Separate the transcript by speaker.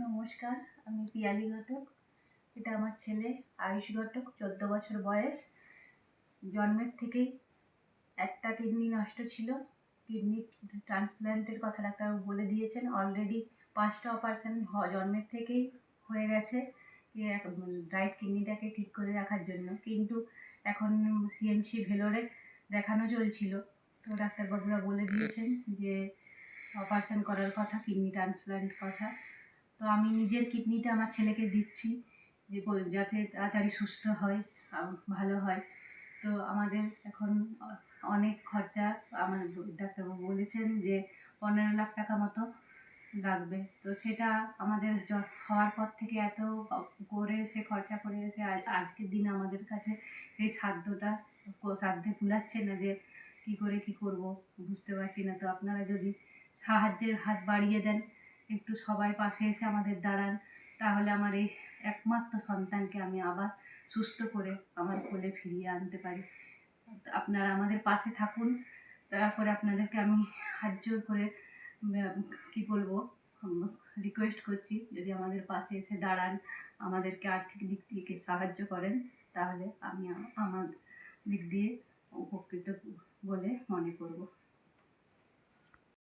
Speaker 1: নমস্কার, আমি পিয়ালি ঘটক। এটা আমার ছেলে আয়ুষ ঘটক, 14 বছর বয়স। জন্মের থেকেই একটা কিডনি নষ্ট ছিল। কিডনি ট্রান্সপ্ল্যান্টের কথা ডাক্তারবাবু বলে দিয়েছেন। অলরেডি 5টা অপারেশন জন্মের থেকেই হয়ে গেছে রাইট কিডনিটাকে ঠিক করে রাখার জন্য। কিন্তু এখন সিএমসি ভেলোরে দেখানো চলছিল, তো ডাক্তারবাবুরা বলে দিয়েছেন যে অপারেশন করার কথা, কিডনি ট্রান্সপ্ল্যান্ট কথা। তো আমি নিজের কিডনিটা আমার ছেলেকে দিচ্ছি যে যাতে তাড়াতাড়ি সুস্থ হয়, ভালো হয়। তো আমাদের এখন অনেক খরচা। আমার ডাক্তারবাবু বলেছেন যে 15 লাখ টাকা মতো লাগবে। তো সেটা আমাদের হওয়ার পর থেকে এত করে এসে খরচা করে এসে আজকের দিনে আমাদের কাছে সেই সাধ্যে কুলাচ্ছে না যে কী করে কী করব, বুঝতে পারছি না। তো আপনারা যদি সাহায্যের হাত বাড়িয়ে দেন, একটু সবাই পাশে এসে আমাদের দাঁড়ান, তাহলে আমার এই একমাত্র সন্তানকে আমি আবার সুস্থ করে আমার কোলে ফিরিয়ে আনতে পারি। আপনারা আমাদের পাশে থাকুন। দয়া করে আপনাদেরকে আমি হাত জোর করে কী বলবো, রিকোয়েস্ট করছি, যদি আমাদের পাশে এসে দাঁড়ান, আমাদেরকে আর্থিক দিক থেকে সাহায্য করেন, তাহলে আমি আমার দিক দিয়ে উপকৃত বলে মনে করব।